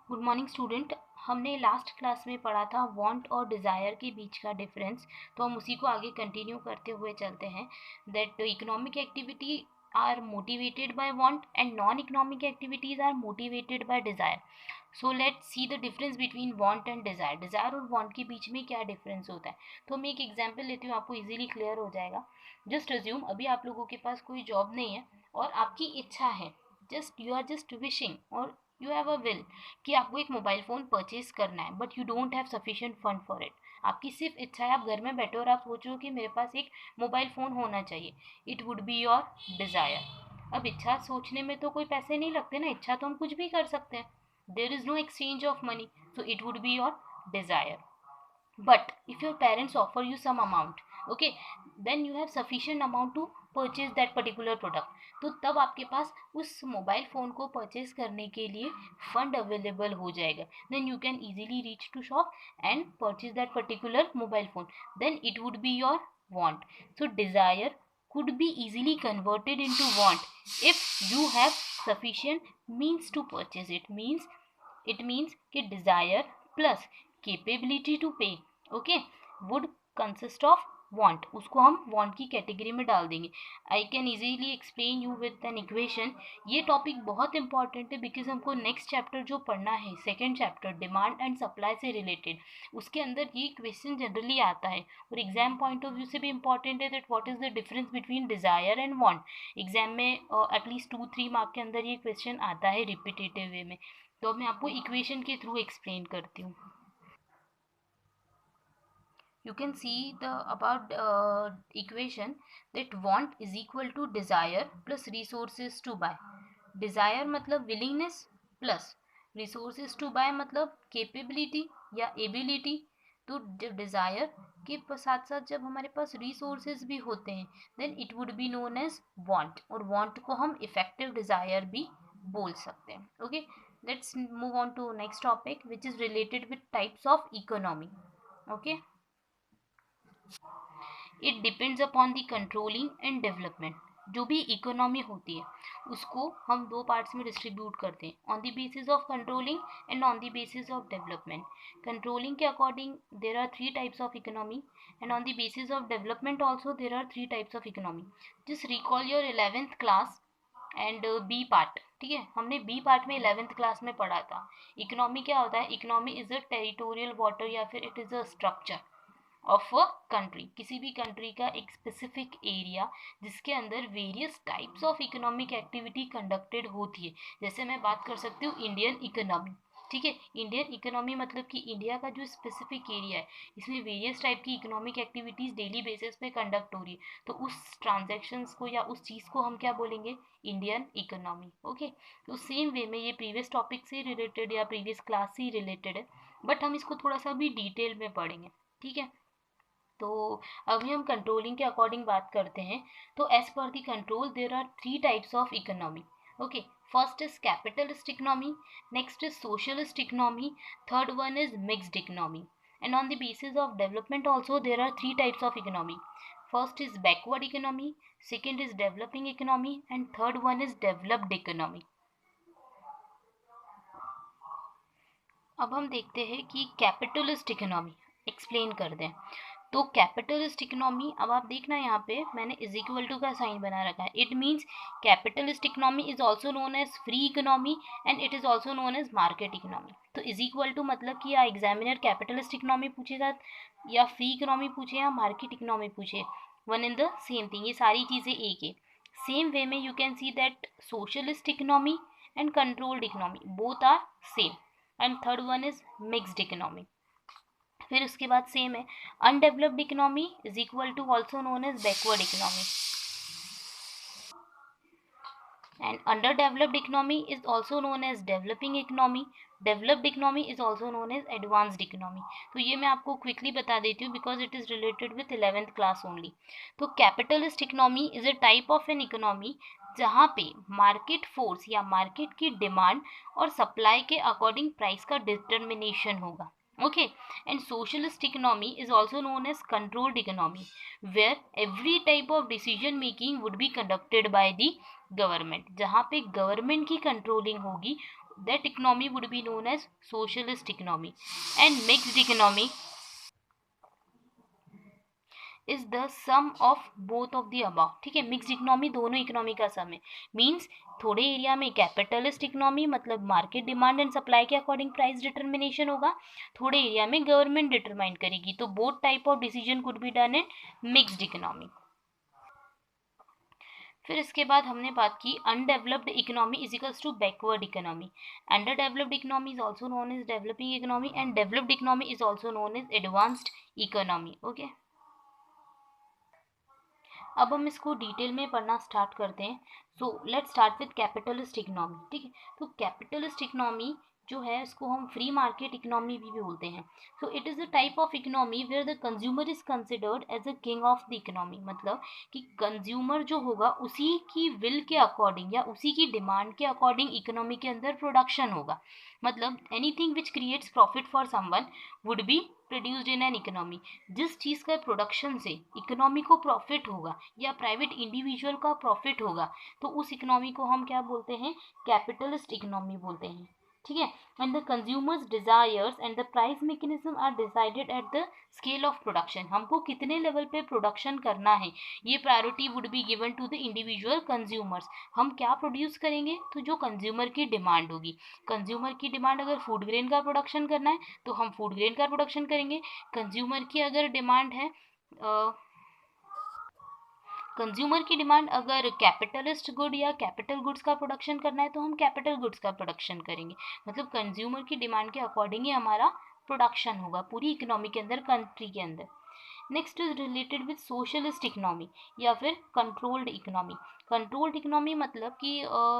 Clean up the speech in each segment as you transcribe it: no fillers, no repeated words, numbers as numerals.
Good morning student. हमने last class में पढ़ा था वांट और डिज़ायर के बीच का डिफरेंस, तो हम उसी को आगे कंटिन्यू करते हुए चलते हैं। That economic activity are motivated by want and non economic activities are motivated by desire. So let's see the difference between want and desire. Desire और वांट के बीच में क्या डिफरेंस होता है, तो मैं एक एग्जाम्पल लेती हूँ, आपको इजीली क्लियर हो जाएगा। जस्ट अज्यूम अभी आप लोगों के पास कोई जॉब नहीं है और आपकी इच्छा है, just you are just wishing और यू हैव अ विल कि आपको एक मोबाइल फ़ोन परचेज करना है, but you don't have sufficient fund for it. आपकी सिर्फ इच्छा है, आप घर में बैठे और आप सोच रहे हो कि मेरे पास एक मोबाइल फ़ोन होना चाहिए। It would be your desire. अब इच्छा सोचने में तो कोई पैसे नहीं लगते ना, इच्छा तो हम कुछ भी कर सकते हैं। There is no exchange of money, so it would be your desire. But if your parents offer you some amount, okay, then you have sufficient amount to purchase that particular product. तो तब आपके पास उस mobile phone को purchase करने के लिए fund available हो जाएगा. Then you can easily reach to shop and purchase that particular mobile phone. Then it would be your want. So desire could be easily converted into want if you have sufficient means to purchase it. Means कि desire plus capability to pay, okay, would consist of want. उसको हम want की category में डाल देंगे. I can easily explain you with an equation. ये topic बहुत important है बिकॉज हमको नेक्स्ट चैप्टर जो पढ़ना है, second chapter demand and supply से रिलेटेड, उसके अंदर ये क्वेश्चन जनरली आता है और एग्जाम पॉइंट ऑफ व्यू से भी इंपॉर्टेंट है. That what is the difference between desire and want. Exam में एटलीस्ट 2-3 मार्क के अंदर ये क्वेश्चन आता है रिपीटेटिव वे में. तो मैं आपको इक्वेशन के थ्रू एक्सप्लेन करती हूँ. You can see the about equation that want is equal to desire plus resources to buy. Desire मतलब willingness plus resources to buy मतलब capability या ability. तो जब desire के साथ साथ जब हमारे पास resources भी होते हैं then it would be known as want, और want को हम effective desire भी बोल सकते हैं. Okay, let's move on to next topic which is related with types of economy. Okay, it depends upon the controlling and development. जो भी economy होती है उसको हम दो पार्ट्स में डिस्ट्रीब्यूट करते हैं, on the basis of controlling and on the basis of development. Controlling के according there are 3 types of economy and on the basis of development also there are 3 types of economy. Just recall your 11th class and B part. ठीक है, हमने B part में 11th class में पढ़ा था. Economy क्या होता है? Economy is a territorial water या फिर it is a structure of a country. किसी भी कंट्री का एक स्पेसिफिक एरिया जिसके अंदर various types of economic activity conducted होती है. जैसे मैं बात कर सकती हूँ इंडियन इकोनॉमी. ठीक है, इंडियन इकोनॉमी मतलब कि इंडिया का जो स्पेसिफिक एरिया है इसमें वेरियस टाइप की इकोनॉमिक एक्टिविटीज़ डेली बेसिस पे कंडक्ट हो रही है. तो उस ट्रांजेक्शन्स को या उस चीज़ को हम क्या बोलेंगे? Indian economy. ओके, तो सेम वे में ये प्रीवियस टॉपिक से रिलेटेड या प्रीवियस क्लास से रिलेटेड है, बट हम इसको थोड़ा सा भी डिटेल में पढ़ेंगे. ठीक है, तो अभी हम कंट्रोलिंग के अकॉर्डिंग बात करते हैं. तो as per the control there are 3 types of economy. Okay, first is capitalist economy, next is socialist economy, third one is mixed economy. And on the basis of development also there are 3 types of economy. First is backward economy, second is developing economy and third one is developed economy. अब हम देखते हैं कि capitalist economy explain कर दें. तो capitalist economy, अब आप देखना यहाँ पे मैंने इज इक्वल टू का साइन बना रखा है. It means capitalist economy is also known as free economy and it is also known as market economy. तो इज इक्वल टू मतलब कि या एग्जामिनर कैपिटलिस्ट इकोनॉमी पूछेगा या फ्री इकोनॉमी पूछे या मार्केट इकोनॉमी पूछे, one in the same thing, ये सारी चीज़ें एक है. सेम वे में you can see that socialist economy and controlled economy both are same and third one is mixed economy. फिर उसके बाद सेम है undeveloped economy is equal to also known as backward economy and under developed economy is also known as developing economy. Developed economy is also known as advanced economy. तो ये मैं आपको quickly बता देती हूँ because it is related with 11th class only. तो capitalist economy is a type of an economy जहाँ पे मार्केट फोर्स या मार्केट की डिमांड और सप्लाई के अकॉर्डिंग प्राइस का डिटर्मिनेशन होगा. Okay, and socialist economy is also known as controlled economy where every type of decision making would be conducted by the government. जहाँ पे गवर्नमेंट की controlling होगी that economy would be known as socialist economy. And mixed economy is the sum of both of the above. ठीक है, mixed economy दोनों economy का सम है. Means थोड़े एरिया में कैपिटलिस्ट इकोनॉमी मतलब मार्केट डिमांड एंड सप्लाई के अकॉर्डिंग प्राइस डिटर्मिनेशन होगा, थोड़े एरिया में गवर्नमेंट डिटरमाइन करेगी. तो both type of decision could be done in mixed economy. फिर इसके बाद हमने बात की undeveloped economy is equals to backward economy. Under developed economy is also known as developing economy and developed economy is also known as advanced economy. Okay, अब हम इसको detail में पढ़ना स्टार्ट करते हैं. So let's start with capitalist economy. ठीक है, तो कैपिटलिस्ट इकोनॉमी जो है इसको हम फ्री मार्केट इकोनॉमी भी बोलते हैं. So it is a type of economy where the consumer is considered as a king of the economy. मतलब कि कंज्यूमर जो होगा उसी की विल के अकॉर्डिंग या उसी की डिमांड के अकॉर्डिंग इकोनॉमी के अंदर प्रोडक्शन होगा. मतलब anything which creates profit for someone would be produced in an economy. जिस चीज़ का प्रोडक्शन से इकोनॉमी को प्रॉफिट होगा या प्राइवेट इंडिविजुअल का प्रॉफिट होगा तो उस इकोनॉमी को हम क्या बोलते हैं, कैपिटलिस्ट इकोनॉमी बोलते हैं. ठीक है, and the consumers desires and the price mechanism are decided at the scale of production. हमको कितने लेवल पे प्रोडक्शन करना है ये priority would be given to the individual consumers. हम क्या प्रोड्यूस करेंगे, तो जो कंज्यूमर की डिमांड होगी. कंज्यूमर की डिमांड अगर फूड ग्रेन का प्रोडक्शन करना है तो हम फूड ग्रेन का प्रोडक्शन करेंगे. कंज्यूमर की अगर डिमांड है कंज्यूमर की डिमांड अगर कैपिटलिस्ट गुड या कैपिटल गुड्स का प्रोडक्शन करना है तो हम कैपिटल गुड्स का प्रोडक्शन करेंगे. मतलब कंज्यूमर की डिमांड के अकॉर्डिंग ही हमारा प्रोडक्शन होगा पूरी इकोनॉमी के अंदर, कंट्री के अंदर. Next is related with socialist economy या फिर कंट्रोल्ड इकोनॉमी. कंट्रोल्ड इकोनॉमी मतलब कि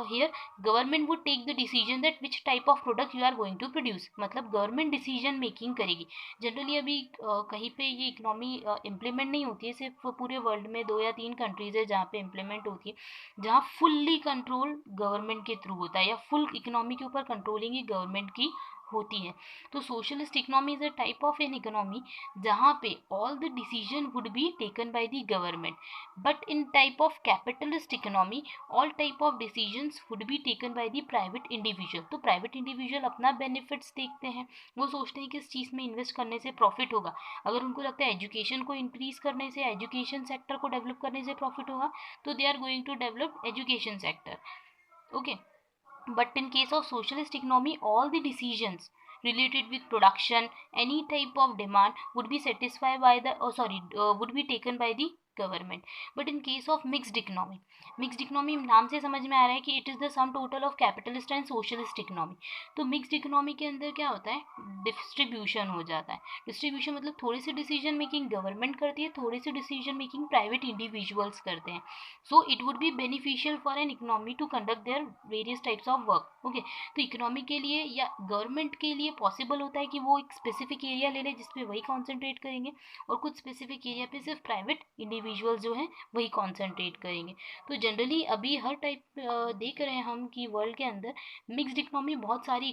here government would take the decision that which type of product you are going to produce. मतलब गवर्नमेंट डिसीजन मेकिंग करेगी. जनरली अभी कहीं पे ये इकोनॉमी इम्प्लीमेंट नहीं होती है, सिर्फ पूरे वर्ल्ड में 2 या 3 कंट्रीज है जहाँ पे इम्प्लीमेंट होती है, जहाँ फुल्ली कंट्रोल गवर्नमेंट के थ्रू होता है या फुल इकोनॉमी के ऊपर कंट्रोलिंग ही गवर्नमेंट की होती है. तो socialist economy is a type of an economy जहाँ पे all the decision would be taken by the government. But in type of capitalist economy all type of decisions would be taken by the private individual. तो private individual अपना benefits देखते हैं, वो सोचते हैं कि इस चीज़ में इन्वेस्ट करने से प्रॉफिट होगा. अगर उनको लगता है एजुकेशन को इंक्रीज करने से, एजुकेशन सेक्टर को डेवलप करने से प्रॉफिट होगा तो they are going to develop education sector. Okay, but in case of socialist economy all the decisions related with production, any type of demand would be satisfied by the would be taken by the government. But in case of mixed economy नाम से समझ में आ रहा है कि it is the sum total of capitalist and socialist economy. तो mixed economy के अंदर क्या होता है, डिस्ट्रीब्यूशन हो जाता है. डिस्ट्रीब्यूशन मतलब थोड़ी सी डिसीजन मेकिंग गवर्नमेंट करती है, थोड़ी सी डिसीजन मेकिंग प्राइवेट इंडिविजुअल्स करते हैं. So it would be beneficial for an economy to conduct their various types of work. Okay, तो इकोनॉमी के लिए या गवर्नमेंट के लिए पॉसिबल होता है कि वो एक स्पेसिफिक एरिया ले ले जिसपे वही कॉन्सेंट्रेट करेंगे और कुछ स्पेसिफिक एरिया पे सिर्फ प्राइवेट इंडिविजुअल जो हैं वही कॉन्सेंट्रेट करेंगे. तो जनरली अभी हर टाइप देख रहे हैं हम कि वर्ल्ड के अंदर मिक्स्ड इकोनॉमी बहुत सारी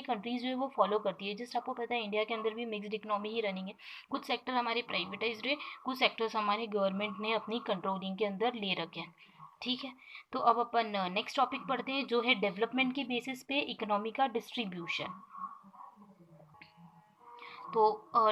कंट्रीज जो है वो फॉलो करती है. जस्ट आपको पता है इंडिया के अंदर भी मिक्स्ड इकोनॉमी ही रनिंग है. कुछ सेक्टर हमारे प्राइवेटाइज्ड है, कुछ सेक्टर्स हमारे गवर्नमेंट ने अपनी कंट्रोलिंग के अंदर ले रखे हैं. ठीक है, तो अब अपन नेक्स्ट टॉपिक पढ़ते हैं जो है डेवलपमेंट के बेसिस पे इकोनॉमी का डिस्ट्रीब्यूशन. तो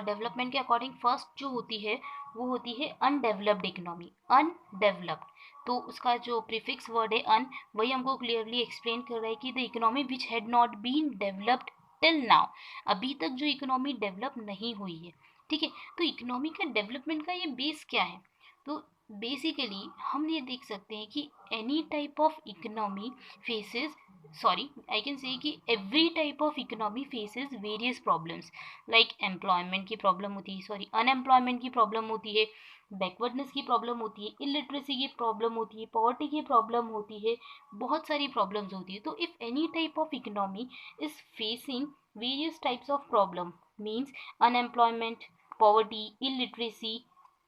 डेवलपमेंट के अकॉर्डिंग फर्स्ट जो होती है वो होती है अनडेवलप्ड इकोनॉमी. अनडेवलप्ड, तो उसका जो प्रीफिक्स वर्ड है अन, वही हमको क्लियरली एक्सप्लेन कर रहा है कि the economy which had not been developed till now. अभी तक जो इकोनॉमी डेवलप नहीं हुई है. ठीक है, तो इकोनॉमी का डेवलपमेंट का ये बेस क्या है, तो बेसिकली हम ये देख सकते हैं कि any type of economy faces I can say कि every type of economy faces various problems. Like employment की प्रॉब्लम होती है, अनएम्प्लॉयमेंट की प्रॉब्लम होती है, बैकवर्डनेस की प्रॉब्लम होती है, इलिटरेसी की प्रॉब्लम होती है, पॉवर्टी की प्रॉब्लम होती है, बहुत सारी प्रॉब्लम्स होती है. तो if any type of economy is facing various types of problem means unemployment, poverty, illiteracy,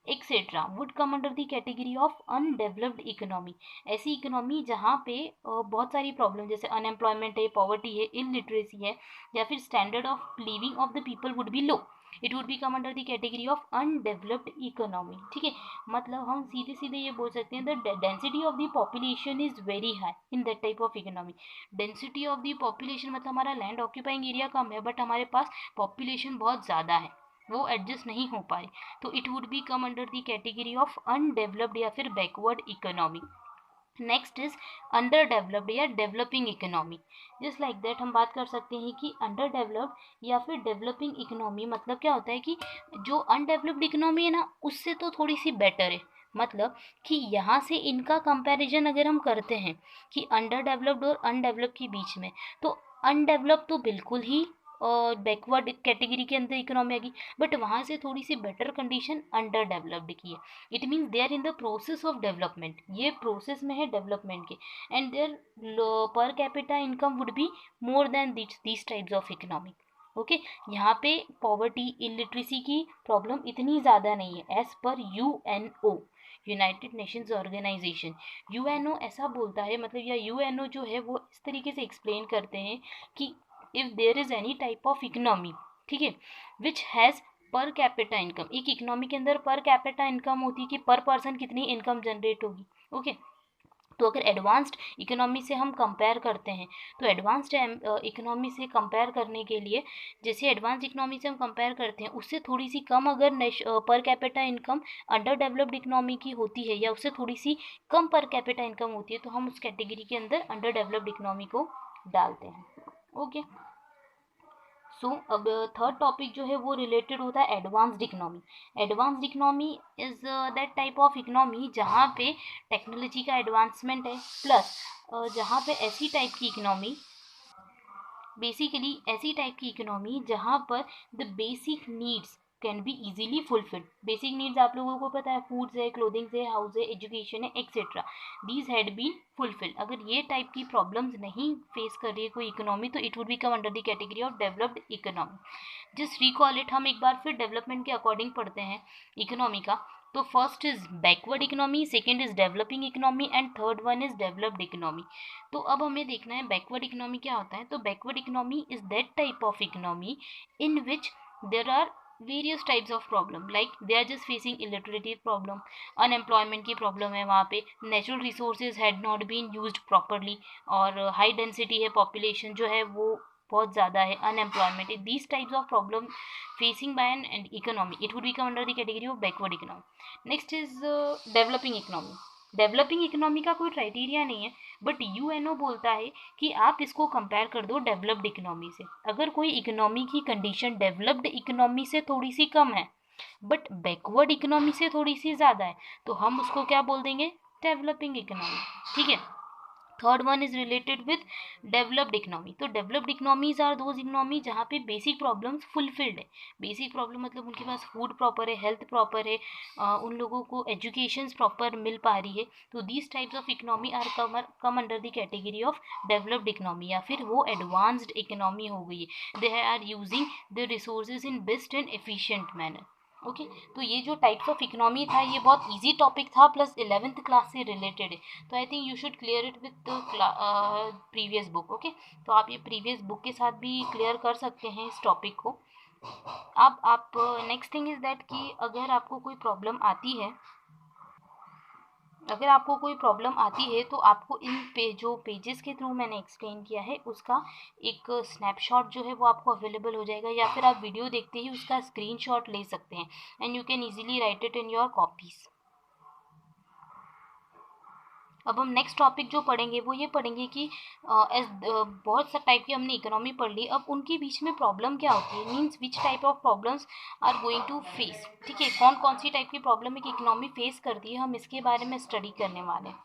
etcetera would come under the category of undeveloped economy. ऐसी इकोनॉमी जहाँ पे बहुत सारी प्रॉब्लम जैसे अनएम्प्लॉयमेंट है, पॉवर्टी है, इलिटरेसी है, या फिर standard of living of the people would be low, it would become under the category of undeveloped economy. ठीक है, मतलब हम सीधे सीधे ये बोल सकते हैं the density of the population is very high in that type of economy. Density of the population मतलब हमारा लैंड ऑक्यूपाइंग एरिया कम है बट हमारे पास पॉपुलेशन बहुत ज़्यादा है, वो एडजस्ट नहीं हो पाए, तो it would become under the category of undeveloped या फिर backward economy. Next is underdeveloped या developing economy. Just like that हम बात कर सकते हैं कि अंडर डेवलप्ड या फिर डेवलपिंग इकोनॉमी मतलब क्या होता है कि जो अनडेवलप्ड इकोनॉमी है ना उससे तो थोड़ी सी बेटर है। मतलब कि यहाँ से इनका कंपैरिजन अगर हम करते हैं कि अंडर डेवलप्ड और अनडेवलप्ड के बीच में, तो अनडेवलप्ड तो बिल्कुल ही और बैकवर्ड कैटेगरी के अंदर इकोनॉमी आ गई, बट वहाँ से थोड़ी सी बेटर कंडीशन अंडर डेवलप्ड की है। It means they are in the process of development, ये प्रोसेस में है डेवलपमेंट के, and their per capita income would be more than this types of economy. Okay, यहाँ पे पॉवर्टी इलिटरेसी की problem इतनी ज़्यादा नहीं है as per UNO, United Nations Organization. UNO ऐसा बोलता है, मतलब या यूएनओ जो है वो इस तरीके से एक्सप्लेन करते हैं कि if there is any type of economy, ठीक है, which has per capita income, एक इकोनॉमी के अंदर पर कैपिटा इनकम होती है कि पर पर्सन कितनी इनकम जनरेट होगी। ओके, तो अगर एडवांस्ड इकोनॉमी से हम कंपेयर करते हैं, तो एडवांस्ड इकोनॉमी से कंपेयर करने के लिए, जैसे एडवांस्ड इकोनॉमी से हम कंपेयर करते हैं उससे थोड़ी सी कम अगर पर capita income under developed economy की होती है या उससे थोड़ी सी कम पर कैपिटा इनकम होती है, तो हम उस कैटेगरी के अंदर अंडर डेवलप्ड इकोनॉमी को डालते हैं। ओके, सो अब थर्ड टॉपिक जो है वो रिलेटेड होता है advanced economy. Advanced economy is that type of economy जहाँ पे टेक्नोलॉजी का एडवांसमेंट है, प्लस जहाँ पे ऐसी टाइप की इकोनॉमी, बेसिकली ऐसी टाइप की इकोनॉमी जहाँ पर the basic needs can be easily fulfilled. Basic needs आप लोगों को पता है, फूड्स है, क्लोथिंग्स है, हाउस है, एजुकेशन है, etcetera, these had been fulfilled. अगर ये टाइप की प्रॉब्लम्स नहीं फेस कर रही है कोई इकोनॉमी, तो it would become under the category of developed economy. Just recall it, हम एक बार फिर डेवलपमेंट के अकॉर्डिंग पढ़ते हैं इकोनॉमी का। तो first is backward economy, second is developing economy, and third one is developed economy. तो अब हमें देखना है बैकवर्ड इकोनॉमी क्या होता है। तो backward economy is that type of economy in which there are various types of problem, like they are just facing illiterate problem, unemployment की प्रॉब्लम है वहाँ पे, natural resources had not been used properly, और high density है, population जो है वो बहुत ज़्यादा है, unemployment, these types of problem facing by an economy, it would become under the category of backward economy. Next is developing economy. Developing economy का कोई क्राइटेरिया नहीं है, बट यूएनओ बोलता है कि आप इसको कंपेयर कर दो डेवलप्ड इकोनॉमी से। अगर कोई इकोनॉमी की कंडीशन डेवलप्ड इकोनॉमी से थोड़ी सी कम है बट बैकवर्ड इकोनॉमी से थोड़ी सी ज़्यादा है, तो हम उसको क्या बोल देंगे, डेवलपिंग इकोनॉमी। ठीक है, third one is related with developed economy. तो developed economies are those economy जहाँ पे बेसिक प्रॉब्लम्स फुलफिल्ड है। बेसिक प्रॉब्लम मतलब उनके पास फूड प्रॉपर है, हेल्थ प्रॉपर है, उन लोगों को एजुकेशन प्रॉपर मिल पा रही है, तो these types of economy are come under the category of developed economy, या फिर वो एडवांस्ड इकोनॉमी हो गई है। They are using the resources in best and efficient manner. Okay, तो ये जो टाइप्स ऑफ इकोनॉमी था ये बहुत इजी टॉपिक था, प्लस 11th क्लास से रिलेटेड है, तो I think you should clear it with previous book. Okay, तो आप ये प्रीवियस बुक के साथ भी क्लियर कर सकते हैं इस टॉपिक को। अब आप नेक्स्ट थिंग इज़ दैट कि अगर आपको कोई प्रॉब्लम आती है, अगर आपको कोई प्रॉब्लम आती है तो आपको इन जो पेजेस के थ्रू मैंने एक्सप्लेन किया है उसका एक स्नैपशॉट जो है वो आपको अवेलेबल हो जाएगा, या फिर आप वीडियो देखते ही उसका स्क्रीनशॉट ले सकते हैं, and you can easily right it in your copies. अब हम नेक्स्ट टॉपिक जो पढ़ेंगे वो ये पढ़ेंगे कि बहुत सा टाइप की हमने इकोनॉमी पढ़ ली, अब उनके बीच में प्रॉब्लम क्या होती है, means which type of problems are going to face. ठीक है, कौन कौन सी टाइप की प्रॉब्लम एक इकोनॉमी फेस करती है, हम इसके बारे में स्टडी करने वाले हैं।